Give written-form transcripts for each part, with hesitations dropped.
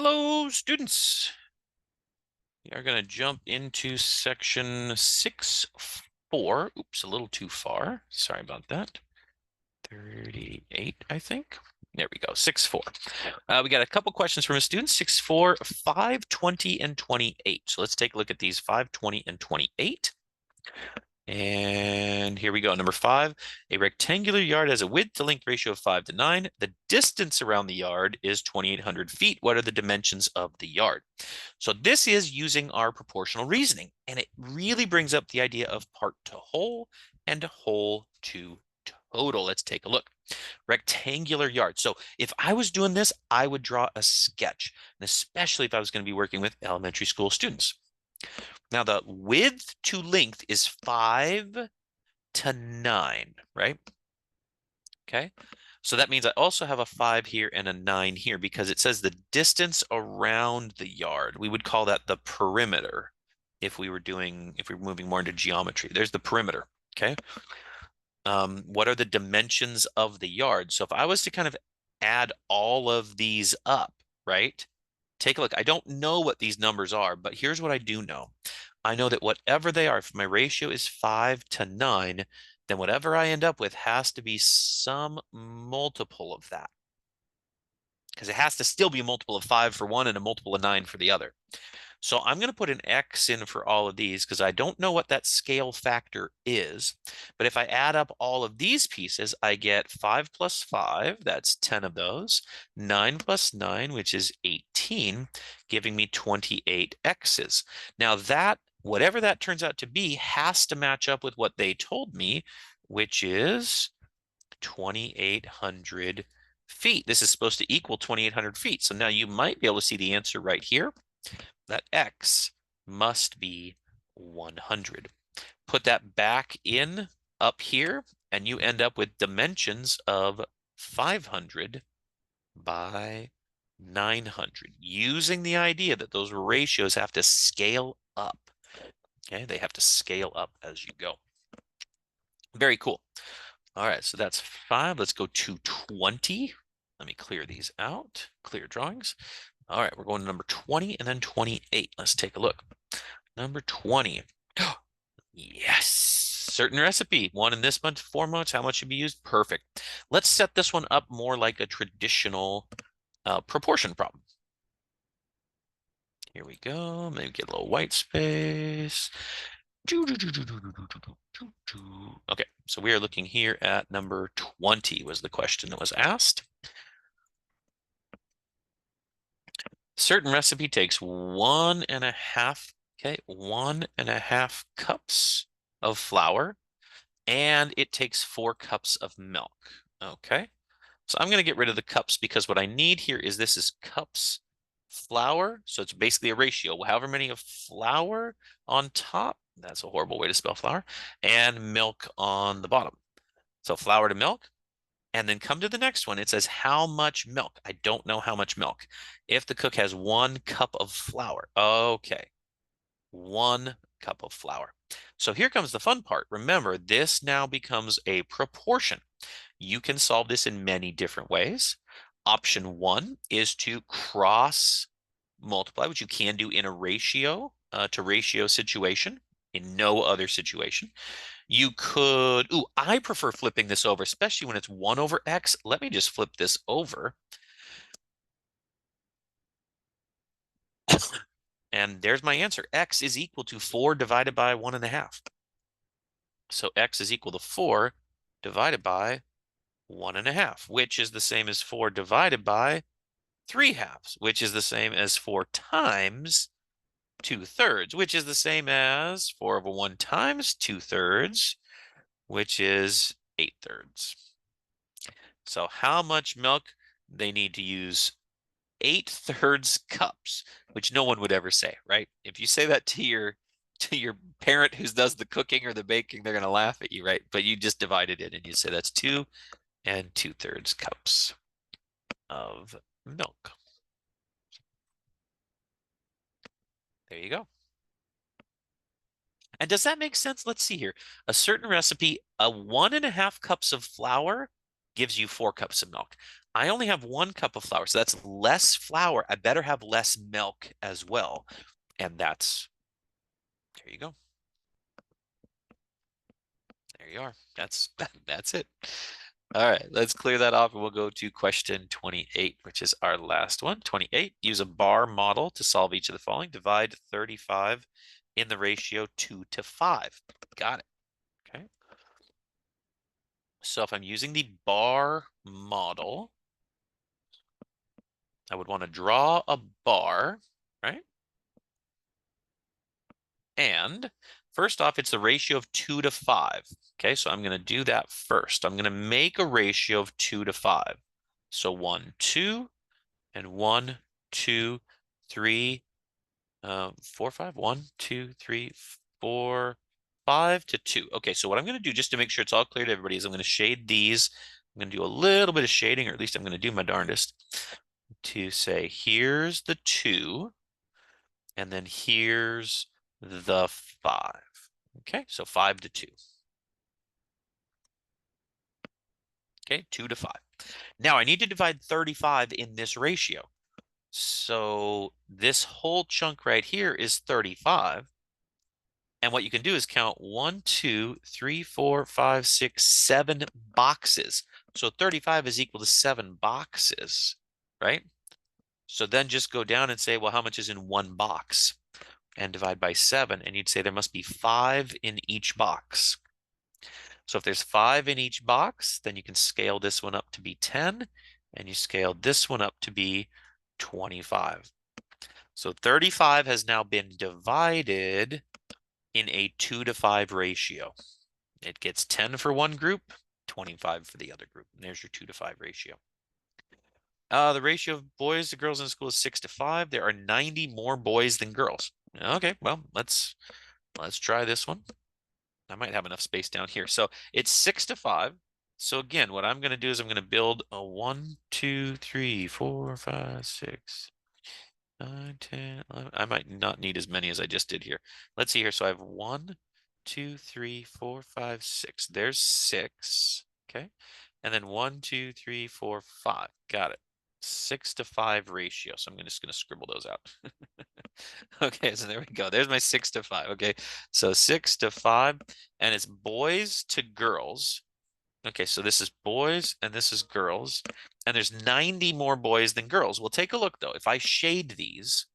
Hello, students. We are going to jump into section 6.4. Oops, a little too far. Sorry about that. 38, I think. There we go, 6.4. We got a couple questions from a student, 6.4, 5, 20, and 28. So let's take a look at these 5, 20, and 28. And here we go. Number 5, a rectangular yard has a width to length ratio of 5 to 9. The distance around the yard is 2,800 feet. What are the dimensions of the yard? So this is using our proportional reasoning, and it really brings up the idea of part to whole and whole to total. Let's take a look. Rectangular yard. So if I was doing this, I would draw a sketch, and especially if I was going to be working with elementary school students. Now, the width to length is 5 to 9, right? Okay. So that means I also have a 5 here and a 9 here because it says the distance around the yard. We would call that the perimeter if we were moving more into geometry. There's the perimeter, okay? What are the dimensions of the yard? So if I was to kind of add all of these up, right? Take a look. I don't know what these numbers are, but here's what I do know. I know that whatever they are, if my ratio is 5 to 9, then whatever I end up with has to be some multiple of that. Because it has to still be a multiple of 5 for one and a multiple of 9 for the other. So I'm going to put an X in for all of these because I don't know what that scale factor is. But if I add up all of these pieces, I get 5 plus 5, that's 10 of those, 9 plus 9, which is 18, giving me 28 X's. Now that, whatever that turns out to be, has to match up with what they told me, which is 2,800 feet. This is supposed to equal 2,800 feet. So now you might be able to see the answer right here. That X must be 100. Put that back in up here, and you end up with dimensions of 500 by 900, using the idea that those ratios have to scale up. Okay, they have to scale up as you go. Very cool. All right, so that's 5. Let's go to 20. Let me clear these out. Clear drawings. All right, we're going to number 20 and then 28. Let's take a look. Number 20. Yes. Certain recipe. 1 in this month, 4 months. How much should be used? Perfect. Let's set this one up more like a traditional proportion problem. Here we go. Maybe get a little white space. Okay, so we are looking here at number 20 was the question that was asked. Certain recipe takes 1.5, okay, 1.5 cups of flour, and it takes 4 cups of milk. Okay, so I'm going to get rid of the cups because what I need here is this is cups flour. So it's basically a ratio, however many of flour on top. That's a horrible way to spell flour, and milk on the bottom. So flour to milk. And then come to the next one. It says how much milk. I don't know how much milk. If the cook has 1 cup of flour. Okay. 1 cup of flour. So here comes the fun part. Remember, this now becomes a proportion. You can solve this in many different ways. Option 1 is to cross multiply, which you can do in a ratio to ratio situation, in no other situation. You could, I prefer flipping this over, especially when it's 1 over x. Let me just flip this over. And there's my answer. X is equal to 4 divided by 1.5. So x is equal to 4 divided by 1.5, which is the same as 4 divided by 3/2, which is the same as 4 times 2/3, which is the same as 4 over 1 times 2/3, which is 8/3. So how much milk they need to use 8/3 cups, which no one would ever say, right? If you say that to your parent who does the cooking or the baking, they're going to laugh at you, right? But you just divided it and you say that's 2 2/3 cups of milk. There you go. And does that make sense? Let's see here. A certain recipe, 1.5 cups of flour gives you 4 cups of milk. I only have 1 cup of flour, so that's less flour. I better have less milk as well. And that's, there you go. There you are. That's it. All right, let's clear that off and we'll go to question 28, which is our last one. 28, use a bar model to solve each of the following. Divide 35 in the ratio 2 to 5. Got it. Okay. So if I'm using the bar model, I would want to draw a bar, right? And first off, it's the ratio of 2 to 5. Okay, so I'm going to do that first. I'm going to make a ratio of 2 to 5. So 1, 2, and 1, 2, 3, 4, 5. 1, 2, 3, 4, 5 to 2. Okay, so what I'm going to do just to make sure it's all clear to everybody is I'm going to shade these. I'm going to do a little bit of shading, or at least I'm going to do my darndest to say here's the 2, and then here's the 5. Okay, so 5 to 2. Okay, 2 to 5. Now I need to divide 35 in this ratio. So this whole chunk right here is 35. And what you can do is count 1, 2, 3, 4, 5, 6, 7 boxes. So 35 is equal to 7 boxes, right? So then just go down and say, well, how much is in one box? And divide by 7. And you'd say there must be 5 in each box. So if there's 5 in each box, then you can scale this one up to be 10, and you scale this one up to be 25. So 35 has now been divided in a 2 to 5 ratio. It gets 10 for one group, 25 for the other group. And there's your 2 to 5 ratio. The ratio of boys to girls in school is 6 to 5. There are 90 more boys than girls. Okay, well, let's try this one. I might have enough space down here. So it's 6 to 5. So again, what I'm going to do is I'm going to build a 1, 2, 3, 4, 5, 6, 9, 10, 11. I might not need as many as I just did here. Let's see here. So I have 1, 2, 3, 4, 5, 6. There's 6. Okay. And then 1, 2, 3, 4, 5. Got it. 6 to 5 ratio. So I'm just going to scribble those out. Okay, so there we go. There's my 6 to 5. Okay, so 6 to 5, and it's boys to girls. Okay, so this is boys and this is girls, and there's 90 more boys than girls. Well, take a look though. If I shade these,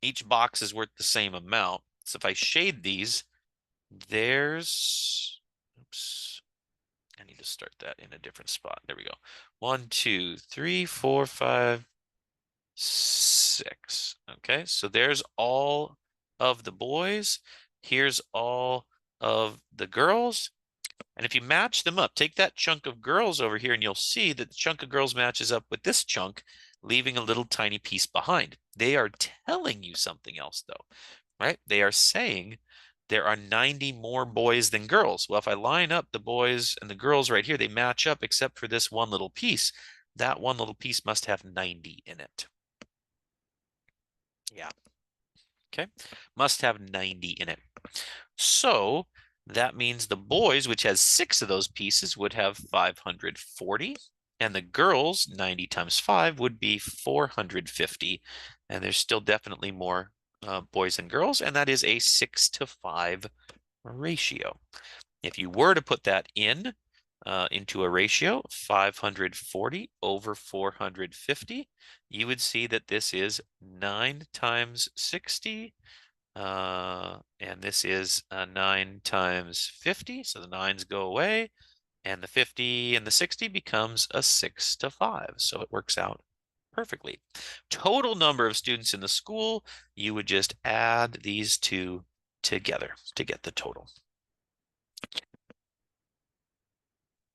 each box is worth the same amount. So if I shade these, there's, oops, I need to start that in a different spot. There we go. 1, 2, 3, 4, 5, 6. Okay, so there's all of the boys. Here's all of the girls. And if you match them up, take that chunk of girls over here, and you'll see that the chunk of girls matches up with this chunk, leaving a little tiny piece behind. They are telling you something else, though, right? They are saying there are 90 more boys than girls. Well, if I line up the boys and the girls right here, they match up except for this one little piece. That one little piece must have 90 in it. Yeah. Okay. Must have 90 in it. So that means the boys, which has 6 of those pieces, would have 540. And the girls, 90 times 5, would be 450. And there's still definitely more boys than girls. And that is a 6 to 5 ratio. If you were to put that into a ratio, 540 over 450, you would see that this is 9 times 60, and this is 9 times 50, so the 9s go away, and the 50 and the 60 becomes a 6 to 5, so it works out perfectly. Total number of students in the school, you would just add these two together to get the total.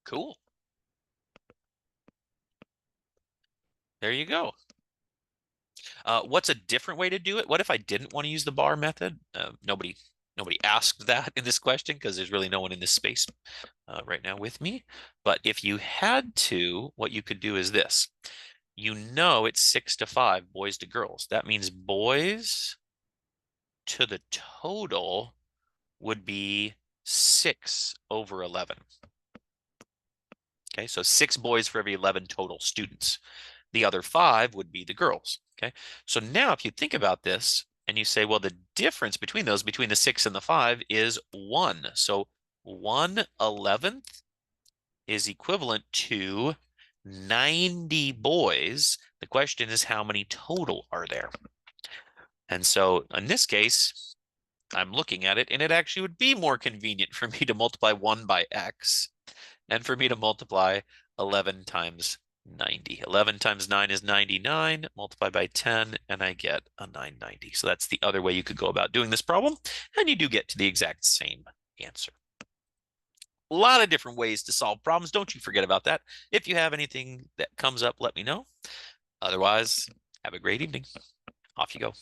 Cool. There you go. What's a different way to do it? What if I didn't want to use the bar method? Nobody asked that in this question because there's really no one in this space right now with me. But if you had to, what you could do is this. You know it's 6 to 5, boys to girls. That means boys to the total would be 6 over 11. Okay, so 6 boys for every 11 total students. The other 5 would be the girls. Okay, so now if you think about this and you say, well, the difference between those, between the 6 and the 5 is 1. So 1/11th is equivalent to 90 boys. The question is, how many total are there? And so in this case, I'm looking at it, and it actually would be more convenient for me to multiply 1 by x and for me to multiply 11 times 90. 11 times 9 is 99, multiply by 10, and I get a 990. So that's the other way you could go about doing this problem, and you do get to the exact same answer. A lot of different ways to solve problems. Don't you forget about that. If you have anything that comes up, let me know. Otherwise, have a great evening. Off you go.